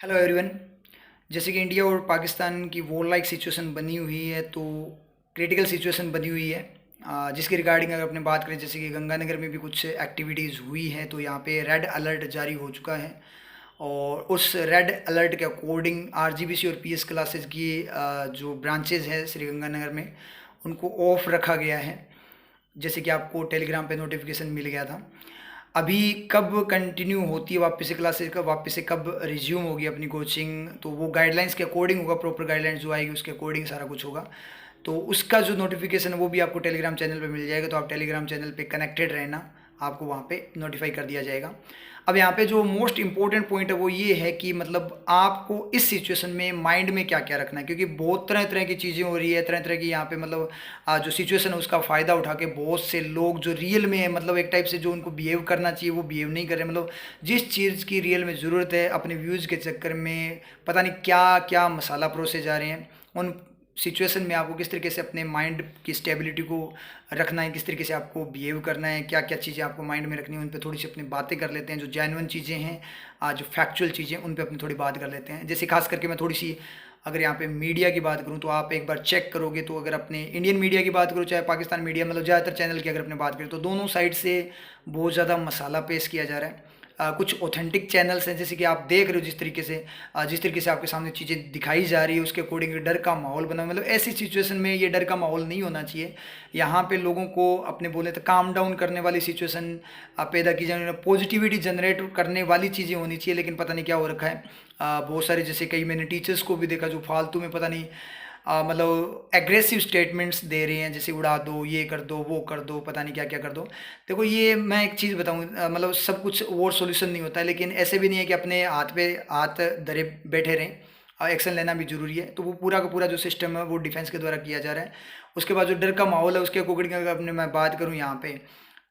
Hello everyone. जैसे कि India और पाकिस्तान की वॉर लाइक सिचुएशन बनी हुई है, तो क्रिटिकल सिचुएशन बनी हुई है। जिसकी रिगार्डिंग अगर अपने बात करें, जैसे कि गंगानगर में भी कुछ एक्टिविटीज़ हुई हैं, तो यहाँ पे रेड अलर्ट जारी हो चुका है। और उस रेड अलर्ट के अकॉर्डिंग आरजीबीसी और पीएस क्लासेस की जो ब्रांचेज हैं श्री गंगानगर में, उनको ऑफ रखा गया है। जैसे कि आपको टेलीग्राम पे नोटिफिकेशन मिल गया था। अभी कब कंटिन्यू होती है वापस से क्लासेस, कब वापस से कब रिज्यूम होगी अपनी कोचिंग, तो वो गाइडलाइंस के अकॉर्डिंग होगा। प्रॉपर गाइडलाइंस जो आएगी उसके अकॉर्डिंग सारा कुछ होगा। तो उसका जो नोटिफिकेशन है वो भी आपको टेलीग्राम चैनल पे मिल जाएगा। तो आप टेलीग्राम चैनल पे कनेक्टेड रहना, आपको वहाँ पे नोटिफाई कर दिया जाएगा। अब यहाँ पे जो मोस्ट इंपॉर्टेंट पॉइंट है वो ये है कि मतलब आपको इस सिचुएशन में माइंड में क्या क्या रखना है, क्योंकि बहुत तरह तरह की चीज़ें हो रही है, तरह तरह की यहाँ पे मतलब जो सिचुएशन है उसका फ़ायदा उठा के बहुत से लोग जो रियल में है, मतलब एक टाइप से जो उनको बिहेव करना चाहिए वो बिहेव नहीं कर रहे। मतलब जिस चीज़ की रियल में ज़रूरत है, अपने व्यूज़ के चक्कर में पता नहीं क्या क्या मसाला परोसे जा रहे हैं। उन सिचुएशन में आपको किस तरीके से अपने माइंड की स्टेबिलिटी को रखना है, किस तरीके से आपको बिहेव करना है, क्या क्या चीज़ें आपको माइंड में रखनी है, उन पे थोड़ी सी अपनी बातें कर लेते हैं। जो जेन्युइन चीज़ें हैं, जो फैक्चुअल चीज़ें, उन पे अपनी थोड़ी बात कर लेते हैं। जैसे खास करके मैं थोड़ी सी अगर यहाँ पे मीडिया की बात करूँ, तो आप एक बार चेक करोगे तो अगर अपने इंडियन मीडिया की बात करो चाहे पाकिस्तान मीडिया, मतलब ज़्यादातर चैनल की अगर अपने बात करें, तो दोनों साइड से बहुत ज़्यादा मसाला पेश किया जा रहा है। कुछ ऑथेंटिक चैनल्स हैं, जैसे कि आप देख रहे हो जिस तरीके से आपके सामने चीज़ें दिखाई जा रही है, उसके अकॉर्डिंग डर का माहौल बना। मतलब ऐसी सिचुएशन में ये डर का माहौल नहीं होना चाहिए। यहाँ पे लोगों को अपने बोले तो काम डाउन करने वाली सिचुएशन पैदा की जाए, पॉजिटिविटी जनरेट करने वाली चीज़ें होनी चाहिए। लेकिन पता नहीं क्या हो रखा है। बहुत सारे, जैसे कई मैंने टीचर्स को भी देखा जो फालतू में पता नहीं मतलब एग्रेसिव स्टेटमेंट्स दे रहे हैं, जैसे उड़ा दो, ये कर दो, वो कर दो, पता नहीं क्या क्या कर दो। देखो, ये मैं एक चीज़ बताऊँ, मतलब सब कुछ वो सॉल्यूशन नहीं होता है, लेकिन ऐसे भी नहीं है कि अपने हाथ पे हाथ धरे बैठे रहें। एक्शन लेना भी ज़रूरी है। तो वो पूरा का पूरा जो सिस्टम है वो डिफेंस के द्वारा किया जा रहा है। उसके बाद जो डर का माहौल है उसके अकॉर्डिंग अगर अपने मैं बात करूँ यहाँ पे,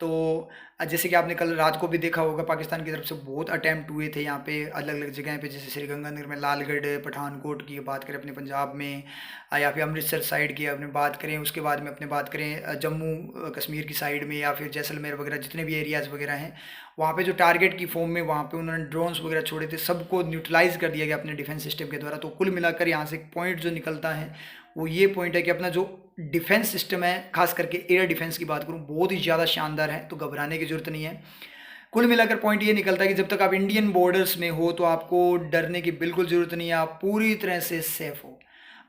तो जैसे कि आपने कल रात को भी देखा होगा, पाकिस्तान की तरफ से बहुत अटैम्प्ट हुए थे यहाँ पे अलग अलग जगह पे, जैसे श्रीगंगानगर में, लालगढ़, पठानकोट की बात करें अपने पंजाब में, या फिर अमृतसर साइड की अपने बात करें, उसके बाद में अपने बात करें जम्मू कश्मीर की साइड में, या फिर जैसलमेर वगैरह जितने भी एरियाज़ वगैरह हैं, वहाँ पे जो टारगेट की फॉर्म में वहाँ पे उन्होंने ड्रोन्स वगैरह छोड़े थे, सबको न्यूट्रलाइज कर दिया गया अपने डिफेंस सिस्टम के द्वारा। तो कुल मिलाकर यहाँ से एक पॉइंट जो निकलता है वो ये पॉइंट है कि अपना जो डिफेंस सिस्टम है, खास करके एयर डिफेंस की बात करूँ, बहुत ही ज़्यादा शानदार है। तो घबराने की ज़रूरत नहीं है। कुल मिलाकर पॉइंट ये निकलता है कि जब तक आप इंडियन बॉर्डर्स में हो तो आपको डरने की बिल्कुल ज़रूरत नहीं है। आप पूरी तरह से सेफ हो।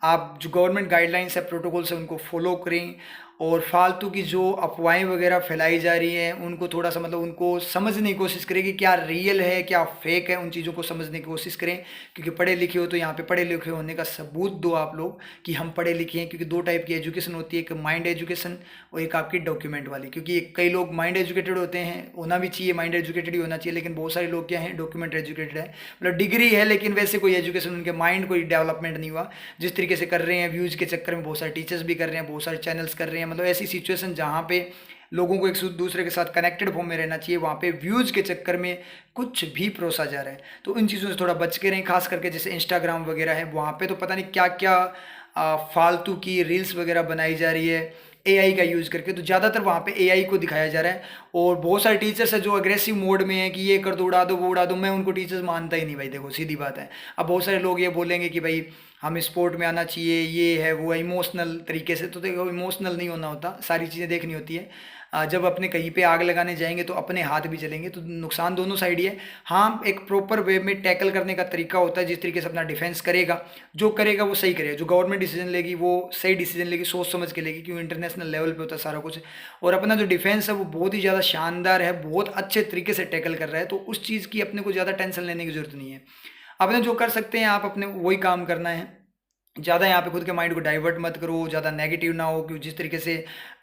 आप जो गवर्नमेंट गाइडलाइंस है, प्रोटोकॉल्स है, उनको फॉलो करें। और फालतू की जो अफवाहें वगैरह फैलाई जा रही हैं उनको थोड़ा सा मतलब उनको समझने की कोशिश करें कि क्या रियल है क्या फेक है। उन चीज़ों को समझने की कोशिश करें, क्योंकि पढ़े लिखे हो तो यहाँ पे पढ़े लिखे होने का सबूत दो आप लोग कि हम पढ़े लिखे हैं। क्योंकि दो टाइप की एजुकेशन होती है, एक माइंड एजुकेशन और एक आपकी डॉक्यूमेंट वाली। क्योंकि कई लोग माइंड एजुकेटेड होते हैं, होना भी चाहिए, माइंड एजुकेटेड ही होना चाहिए, लेकिन बहुत सारे लोग क्या हैं, डॉक्यूमेंट एजुकेटेड है, मतलब डिग्री है लेकिन वैसे कोई एजुकेशन, उनके माइंड कोई डेवलपमेंट नहीं हुआ। जिस तरीके से कर रहे हैं व्यूज़ के चक्कर में, बहुत सारे टीचर्स भी कर रहे हैं, बहुत सारे चैनल्स कर रहे हैं। मतलब ऐसी सिचुएशन जहाँ पे लोगों को एक दूसरे के साथ कनेक्टेड फॉर्म में रहना चाहिए, वहाँ पे व्यूज़ के चक्कर में कुछ भी परोसा जा रहा है। तो इन चीज़ों से थोड़ा बच के रहें। खास करके जैसे इंस्टाग्राम वगैरह है, वहाँ पे तो पता नहीं क्या क्या फालतू की रील्स वगैरह बनाई जा रही है एआई का यूज़ करके। तो ज़्यादातर वहाँ पे एआई को दिखाया जा रहा है। और बहुत सारे टीचर्स हैं जो अग्रेसिव मोड में है कि ये कर दो, उड़ा दो, वो उड़ा दो। मैं उनको टीचर्स मानता ही नहीं भाई। देखो सीधी बात है। अब बहुत सारे लोग ये बोलेंगे कि भाई हमें स्पोर्ट में आना चाहिए, ये है वो है, इमोशनल तरीके से। तो देखो, इमोशनल नहीं होना होता, सारी चीज़ें देखनी होती है। जब अपने कहीं पे आग लगाने जाएंगे तो अपने हाथ भी जलेंगे, तो नुकसान दोनों साइड ही है। हाँ, एक प्रॉपर वे में टैकल करने का तरीका होता है। जिस तरीके से अपना डिफेंस करेगा, जो करेगा वो सही करेगा। जो गवर्नमेंट डिसीजन लेगी वो सही डिसीजन लेगी, सोच समझ के लेगी, क्योंकि इंटरनेशनल लेवल पे होता है सारा कुछ। और अपना जो डिफेंस है वो बहुत ही ज़्यादा शानदार है, बहुत अच्छे तरीके से टैकल कर रहा है। तो उस चीज़ की अपने को ज़्यादा टेंशन लेने की ज़रूरत नहीं है। अपने जो कर सकते हैं आप अपने वही काम करना है। ज़्यादा यहाँ पे खुद के माइंड को डाइवर्ट मत करो, ज़्यादा नेगेटिव ना हो। क्योंकि जिस तरीके से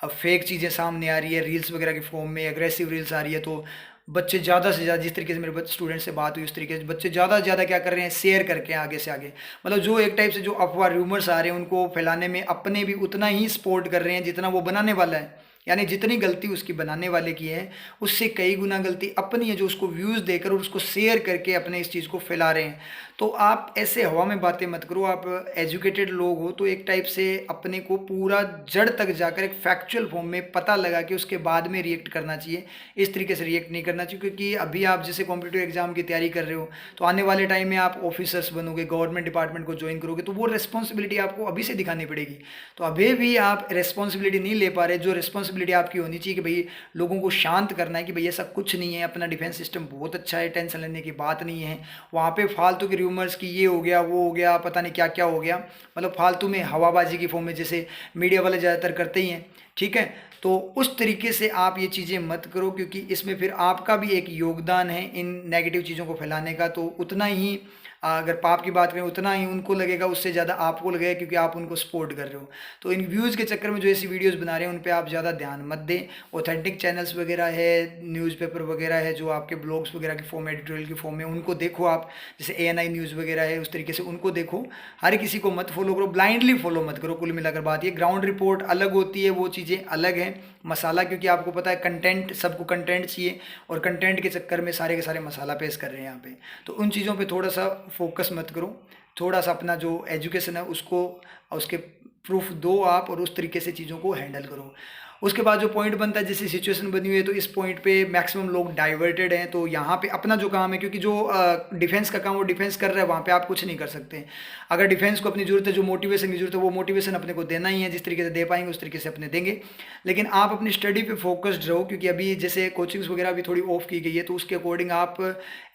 फेक चीज़ें सामने आ रही है रील्स वगैरह के फॉर्म में, एग्रेसिव रील्स आ रही है, तो बच्चे ज़्यादा से ज़्यादा, जिस तरीके से मेरे स्टूडेंट से बात हुई उस तरीके से बच्चे ज़्यादा से ज़्यादा क्या कर रहे हैं, शेयर करके आगे से आगे, मतलब जो एक टाइप से जो अफवाह रूमर्स आ रहे हैं उनको फैलाने में अपने भी उतना ही सपोर्ट कर रहे हैं जितना वो बनाने वाला है। यानी जितनी गलती उसकी बनाने वाले की है, उससे कई गुना गलती अपनी है, जो उसको व्यूज़ देकर और उसको शेयर करके अपने इस चीज़ को फैला रहे हैं। तो आप ऐसे हवा में बातें मत करो। आप एजुकेटेड लोग हो तो एक टाइप से अपने को पूरा जड़ तक जाकर एक फैक्चुअल फॉर्म में पता लगा के उसके बाद में रिएक्ट करना चाहिए। इस तरीके से रिएक्ट नहीं करना चाहिए, क्योंकि अभी आप जैसे कॉम्पिटिटिव एग्जाम की तैयारी कर रहे हो तो आने वाले टाइम में आप ऑफिसर्स बनोगे, गवर्नमेंट डिपार्टमेंट को ज्वाइन करोगे, तो वो रिस्पॉन्सिबिलिटी आपको अभी से दिखानी पड़ेगी। तो अभी भी आप रिस्पॉन्सिबिलिटी नहीं ले पा रहे। जो रिस्पॉन्सिबिलिटी आपकी होनी चाहिए कि भाई लोगों को शांत करना है कि भाई ऐसा कुछ नहीं है, अपना डिफेंस सिस्टम बहुत अच्छा है, टेंशन लेने की बात नहीं है। वहाँ पे फालतू के रूमर्स की ये हो गया वो हो गया पता नहीं क्या क्या हो गया, मतलब फालतू में हवाबाजी की फॉर्म में जैसे मीडिया वाले ज़्यादातर करते ही हैं, ठीक है। तो उस तरीके से आप ये चीज़ें मत करो, क्योंकि इसमें फिर आपका भी एक योगदान है इन नेगेटिव चीज़ों को फैलाने का। तो उतना ही अगर पाप की बात करें उतना ही उनको लगेगा, उससे ज़्यादा आपको लगेगा, क्योंकि आप उनको सपोर्ट कर रहे हो। तो इन व्यूज़ के चक्कर में जो ऐसी वीडियोस बना रहे हैं उन पे आप ज़्यादा ध्यान मत दें। ऑथेंटिक चैनल्स वगैरह है, न्यूज़पेपर वगैरह है, जो आपके ब्लॉग्स वगैरह की फॉर्म, एडिटोरियल की फॉर्म में, उनको देखो आप। जैसे ANI न्यूज़ वगैरह है, उस तरीके से उनको देखो। हर किसी को मत फॉलो करो, ब्लाइंडली फॉलो मत करो। कुल मिलाकर बात ये, ग्राउंड रिपोर्ट अलग होती है, वो चीज़ें अलग हैं। मसाला, क्योंकि आपको पता है कंटेंट, सबको कंटेंट चाहिए, और कंटेंट के चक्कर में सारे के सारे मसाला पेश कर रहे हैं यहाँ पे। तो उन चीज़ों पे थोड़ा सा फोकस मत करो। थोड़ा सा अपना जो एजुकेशन है उसको, उसके प्रूफ दो आप, और उस तरीके से चीज़ों को हैंडल करो। उसके बाद जो पॉइंट बनता है, जैसे सिचुएशन बनी हुई है तो इस पॉइंट पे मैक्सिमम लोग डाइवर्टेड हैं। तो यहाँ पे अपना जो काम है, क्योंकि जो डिफेंस का काम वो डिफेंस कर रहा है, वहाँ पे आप कुछ नहीं कर सकते। अगर डिफेंस को अपनी ज़रूरत है, जो मोटिवेशन की ज़रूरत है, वो मोटिवेशन अपने को देना ही है। जिस तरीके से दे पाएंगे उस तरीके से अपने देंगे। लेकिन आप अपनी स्टडी पे फोकस्ड रहो, क्योंकि अभी जैसे कोचिंग्स वगैरह भी थोड़ी ऑफ की गई है, तो उसके अकॉर्डिंग आप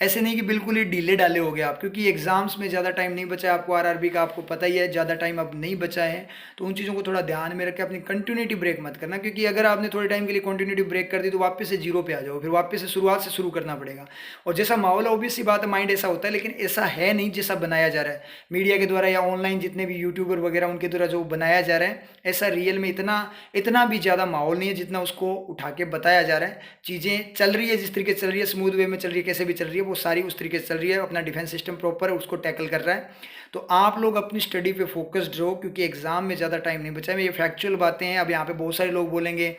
ऐसे नहीं कि बिल्कुल ही ढीले डाले हो गए आप, क्योंकि एग्जाम्स में ज़्यादा टाइम नहीं बचा है आपको। RRB का आपको पता ही है, ज़्यादा टाइम अब नहीं बचा है। तो उन चीज़ों को थोड़ा ध्यान में रख के अपनी कंटिन्यूटी ब्रेक मत करना, क्योंकि अगर आपने थोड़े टाइम के लिए कंटिन्यूटी ब्रेक कर दी तो वापस से जीरो पे आ जाओ, फिर वापस से शुरुआत से शुरू करना पड़ेगा। और जैसा माहौल है, ऑब्वियस सी बात है, माइंड ऐसा होता है, लेकिन ऐसा है नहीं जैसा बनाया जा रहा है मीडिया के द्वारा या ऑनलाइन जितने भी यूट्यूबर वगैरह उनके द्वारा जो बनाया जा रहा है। ऐसा रियल में इतना इतना भी ज़्यादा माहौल नहीं है जितना उसको उठा के बताया जा रहा है। चीज़ें चल रही है जिस तरीके से चल रही है, स्मूथ वे में चल रही है, कैसे भी चल रही है, वो सारी उस तरीके से चल रही है। अपना डिफेंस सिस्टम प्रॉपर है, उसको टैकल कर रहा है। तो आप लोग अपनी स्टडी पे फोकस्ड रहो, क्योंकि एग्जाम में ज़्यादा टाइम नहीं बचा है। ये फैक्चुअल बातें हैं। अब यहाँ पे बहुत सारे लोग बोलेंगे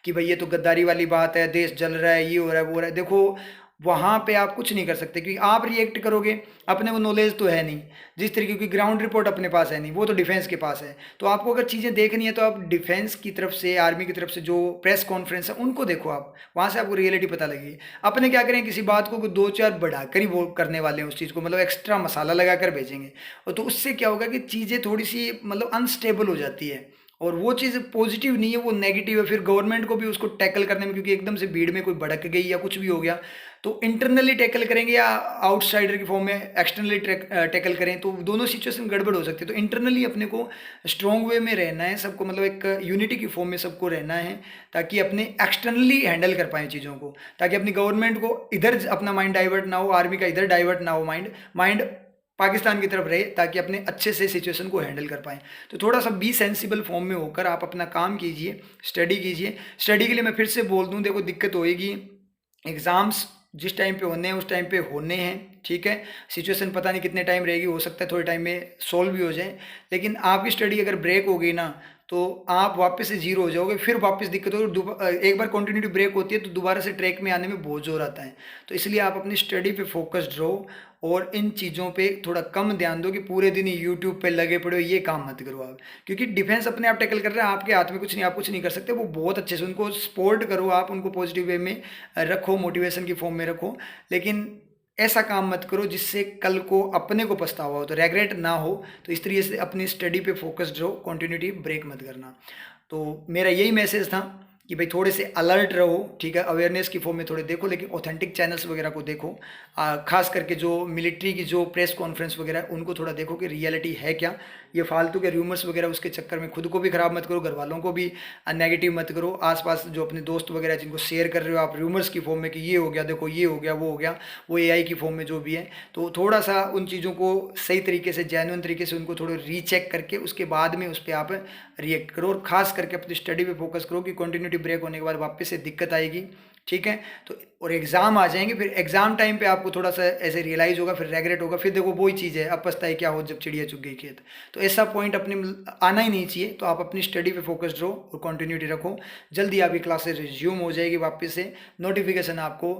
कि भाई ये तो गद्दारी वाली बात है, देश जल रहा है, ये हो रहा है वो हो रहा है। देखो, वहाँ पे आप कुछ नहीं कर सकते, क्योंकि आप रिएक्ट करोगे, अपने को नॉलेज तो है नहीं जिस तरीके की, ग्राउंड रिपोर्ट अपने पास है नहीं, वो तो डिफेंस के पास है। तो आपको अगर चीज़ें देखनी है तो आप डिफेंस की तरफ से, आर्मी की तरफ से जो प्रेस कॉन्फ्रेंस है उनको देखो आप, वहाँ से आपको रियलिटी पता लगेगी। अपने क्या करें, किसी बात को दो चार बढ़ाकर ही वो करने वाले हैं उस चीज़ को, मतलब एक्स्ट्रा मसाला लगा कर भेजेंगे। और तो उससे क्या होगा कि चीज़ें थोड़ी सी मतलब अनस्टेबल हो जाती है, और वो चीज़ पॉजिटिव नहीं है, वो नेगेटिव है। फिर गवर्नमेंट को भी उसको टैकल करने में, क्योंकि एकदम से भीड़ में कोई भड़क गई या कुछ भी हो गया, तो इंटरनली टैकल करेंगे या आउटसाइडर की फॉर्म में एक्सटर्नली टैकल करें, तो दोनों सिचुएशन गड़बड़ हो सकती है। तो इंटरनली अपने को स्ट्रॉन्ग वे में रहना है, सबको मतलब एक यूनिटी की फॉर्म में सबको रहना है, ताकि अपने एक्सटर्नली हैंडल कर पाएँ चीज़ों को, ताकि अपनी गवर्नमेंट को इधर अपना माइंड डाइवर्ट ना हो, आर्मी का इधर डाइवर्ट ना हो माइंड माइंड पाकिस्तान की तरफ रहे, ताकि अपने अच्छे से सिचुएशन को हैंडल कर पाएँ। तो थोड़ा सा बी सेंसिबल फॉर्म में होकर आप अपना काम कीजिए, स्टडी कीजिए। स्टडी के लिए मैं फिर से बोल दूँ, देखो दिक्कत होएगी, एग्ज़ाम्स जिस टाइम पे होने हैं उस टाइम पे होने हैं, ठीक है। सिचुएशन पता नहीं कितने टाइम रहेगी, हो सकता है थोड़े टाइम में सॉल्व भी हो जाए, लेकिन आपकी स्टडी अगर ब्रेक हो गई ना तो आप वापस से जीरो हो जाओगे, फिर वापस दिक्कत होगी। एक बार कंटिन्यूटी ब्रेक होती है तो दोबारा से ट्रैक में आने में बहुत जोर आता है। तो इसलिए आप अपनी स्टडी पे फोकस्ड रहो, और इन चीज़ों पे थोड़ा कम ध्यान दो कि पूरे दिन ही यूट्यूब पे लगे पड़े हो, ये काम मत करो आप। क्योंकि डिफेंस अपने आप टैकल कर रहा है, आपके हाथ में कुछ नहीं, आप कुछ नहीं कर सकते। वो बहुत अच्छे से उनको सपोर्ट करो आप, उनको पॉजिटिव वे में रखो, मोटिवेशन की फॉर्म में रखो, लेकिन ऐसा काम मत करो जिससे कल को अपने को पछतावा हो, तो रेग्रेट ना हो। तो इस तरीके से अपनी स्टडी पे फोकस्ड रहो, कंटिन्यूटी ब्रेक मत करना। तो मेरा यही मैसेज था कि भाई थोड़े से अलर्ट रहो, ठीक है। अवेयरनेस की फॉर्म में थोड़े देखो, लेकिन ऑथेंटिक चैनल्स वगैरह को देखो। खास करके जो मिलिट्री की जो प्रेस कॉन्फ्रेंस वगैरह है उनको थोड़ा देखो कि रियलिटी है क्या। ये फालतू के रूमर्स वगैरह उसके चक्कर में खुद को भी ख़राब मत करो, घर वालों को भी नेगेटिव मत करो। आसपास जो अपने दोस्त वगैरह जिनको शेयर कर रहे हो आप रूमर्स की फॉर्म में कि ये हो गया, देखो ये हो गया, वो हो गया, वो AI की फॉर्म में जो भी है, तो थोड़ा सा उन चीज़ों को सही तरीके से, जेन्युइन तरीके से उनको थोड़ा रीचेक करके उसके बाद में उस पर आप रिएक्ट करो। और ख़ास करके अपनी स्टडी पे फोकस करो कि कंटिन्यूटी ब्रेक होने के बाद वापस से दिक्कत आएगी, ठीक है। तो और एग्ज़ाम आ जाएंगे, फिर एग्ज़ाम टाइम पे आपको थोड़ा सा ऐसे रियलाइज़ होगा, फिर रेग्रेट होगा, फिर देखो वही चीज़ है, अब पछताए क्या हो जब चिड़िया चुग गई खेत। तो ऐसा पॉइंट अपने आना ही नहीं चाहिए। तो आप अपनी स्टडी पे फोकस्ड रहो और कंटिन्यूटी रखो। जल्दी आपकी क्लासेस रिज्यूम हो जाएगी वापस से, नोटिफिकेशन आपको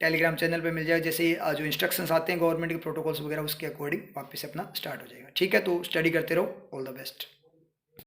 टेलीग्राम चैनल पे मिल जाएगा। जैसे ही जो इंस्ट्रक्शंस आते हैं गवर्नमेंट के प्रोटोकॉल्स वगैरह, उसके अकॉर्डिंग वापस से अपना स्टार्ट हो जाएगा। ठीक है, तो स्टडी करते रहो। All the best.